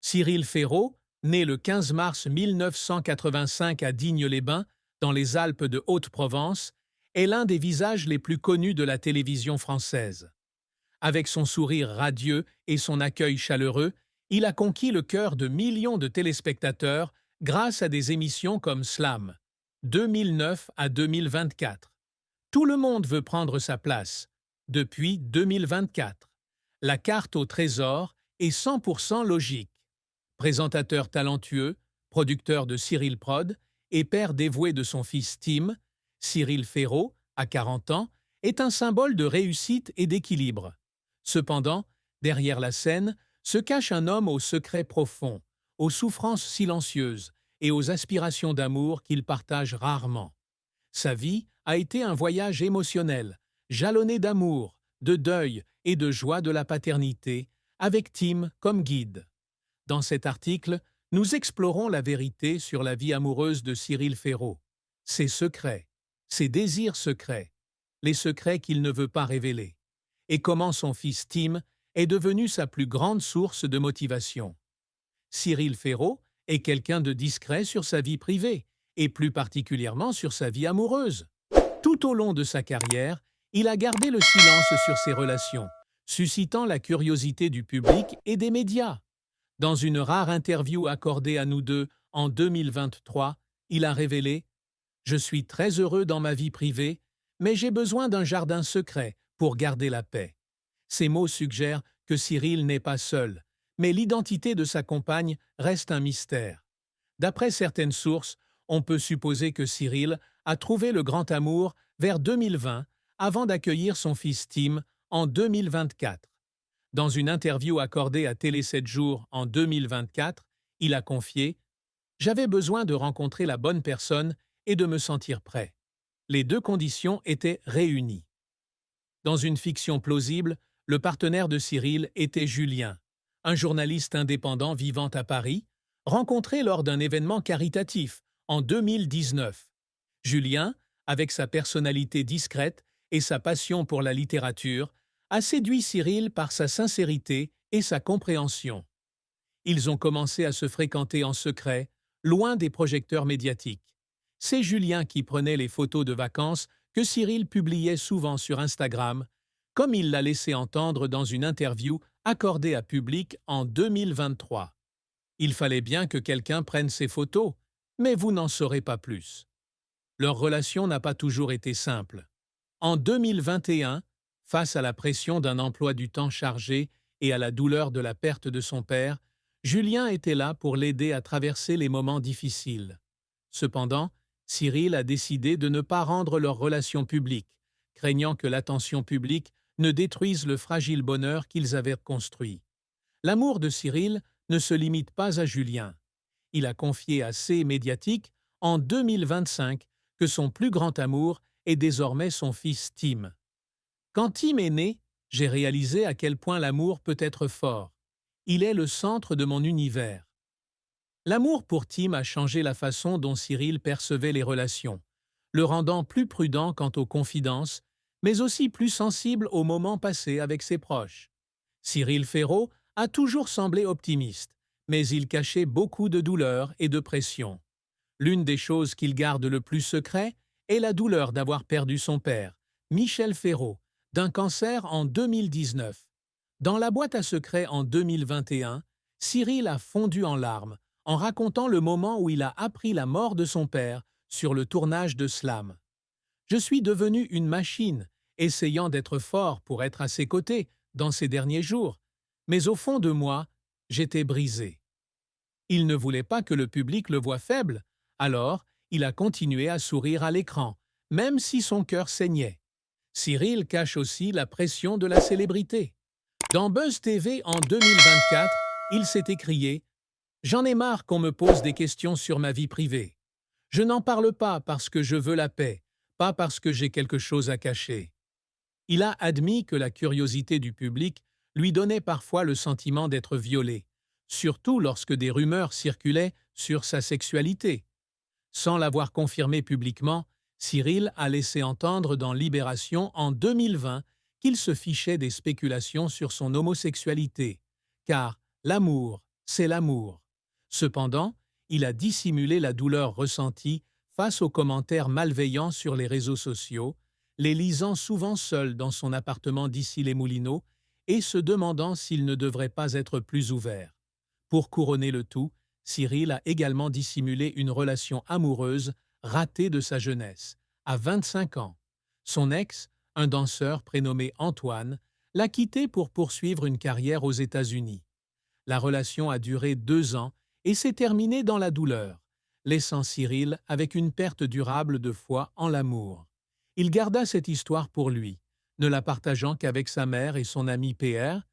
Cyril Ferraud, né le 15 mars 1985 à Digne-les-Bains, dans les Alpes de Haute-Provence, est l'un des visages les plus connus de la télévision française. Avec son sourire radieux et son accueil chaleureux, il a conquis le cœur de millions de téléspectateurs grâce à des émissions comme Slam, 2009 à 2024. Tout le monde veut prendre sa place, depuis 2024. La carte au trésor est 100% logique. Présentateur talentueux, producteur de Cyril Prod et père dévoué de son fils Tim, Cyril Ferraud, à 40 ans, est un symbole de réussite et d'équilibre. Cependant, derrière la scène, se cache un homme aux secrets profonds, aux souffrances silencieuses et aux aspirations d'amour qu'il partage rarement. Sa vie a été un voyage émotionnel, jalonné d'amour, de deuil et de joie de la paternité, avec Tim comme guide. Dans cet article, nous explorons la vérité sur la vie amoureuse de Cyril Ferraud, ses secrets, ses désirs secrets, les secrets qu'il ne veut pas révéler, et comment son fils Tim est devenu sa plus grande source de motivation. Cyril Ferraud est quelqu'un de discret sur sa vie privée, et plus particulièrement sur sa vie amoureuse. Tout au long de sa carrière, il a gardé le silence sur ses relations, suscitant la curiosité du public et des médias. Dans une rare interview accordée à Nous deux en 2023, il a révélé « Je suis très heureux dans ma vie privée, mais j'ai besoin d'un jardin secret pour garder la paix. » Ces mots suggèrent que Cyril n'est pas seul, mais l'identité de sa compagne reste un mystère. D'après certaines sources, on peut supposer que Cyril a trouvé le grand amour vers 2020 avant d'accueillir son fils Tim en 2024. Dans une interview accordée à Télé 7 jours en 2024, il a confié « J'avais besoin de rencontrer la bonne personne et de me sentir prêt. » Les deux conditions étaient réunies. Dans une fiction plausible, le partenaire de Cyril était Julien, un journaliste indépendant vivant à Paris, rencontré lors d'un événement caritatif en 2019. Julien, avec sa personnalité discrète et sa passion pour la littérature, a séduit Cyril par sa sincérité et sa compréhension. Ils ont commencé à se fréquenter en secret, loin des projecteurs médiatiques. C'est Julien qui prenait les photos de vacances que Cyril publiait souvent sur Instagram, comme il l'a laissé entendre dans une interview accordée à Public en 2023. Il fallait bien que quelqu'un prenne ces photos, mais vous n'en saurez pas plus. Leur relation n'a pas toujours été simple. En 2021, face à la pression d'un emploi du temps chargé et à la douleur de la perte de son père, Julien était là pour l'aider à traverser les moments difficiles. Cependant, Cyril a décidé de ne pas rendre leur relation publique, craignant que l'attention publique ne détruise le fragile bonheur qu'ils avaient construit. L'amour de Cyril ne se limite pas à Julien. Il a confié à C Médiatique en 2025 que son plus grand amour est désormais son fils Tim. Quand Tim est né, j'ai réalisé à quel point l'amour peut être fort. Il est le centre de mon univers. L'amour pour Tim a changé la façon dont Cyril percevait les relations, le rendant plus prudent quant aux confidences, mais aussi plus sensible aux moments passés avec ses proches. Cyril Ferraud a toujours semblé optimiste, mais il cachait beaucoup de douleur et de pression. L'une des choses qu'il garde le plus secret est la douleur d'avoir perdu son père, Michel Ferraud, d'un cancer en 2019. Dans la boîte à secrets en 2021, Cyril a fondu en larmes en racontant le moment où il a appris la mort de son père sur le tournage de Slam. Je suis devenu une machine, essayant d'être fort pour être à ses côtés dans ces derniers jours, mais au fond de moi, j'étais brisé. Il ne voulait pas que le public le voie faible, alors il a continué à sourire à l'écran, même si son cœur saignait. Cyril cache aussi la pression de la célébrité. Dans Buzz TV en 2024, il s'est écrié « J'en ai marre qu'on me pose des questions sur ma vie privée. Je n'en parle pas parce que je veux la paix, pas parce que j'ai quelque chose à cacher. » Il a admis que la curiosité du public lui donnait parfois le sentiment d'être violé, surtout lorsque des rumeurs circulaient sur sa sexualité. Sans l'avoir confirmé publiquement, Cyril a laissé entendre dans Libération en 2020 qu'il se fichait des spéculations sur son homosexualité, car l'amour, c'est l'amour. Cependant, il a dissimulé la douleur ressentie face aux commentaires malveillants sur les réseaux sociaux, les lisant souvent seul dans son appartement d'Issy-les-Moulineaux et se demandant s'il ne devrait pas être plus ouvert. Pour couronner le tout, Cyril a également dissimulé une relation amoureuse ratée de sa jeunesse, à 25 ans. Son ex, un danseur prénommé Antoine, l'a quitté pour poursuivre une carrière aux États-Unis. La relation a duré 2 ans et s'est terminée dans la douleur, laissant Cyril avec une perte durable de foi en l'amour. Il garda cette histoire pour lui, ne la partageant qu'avec sa mère et son ami PR,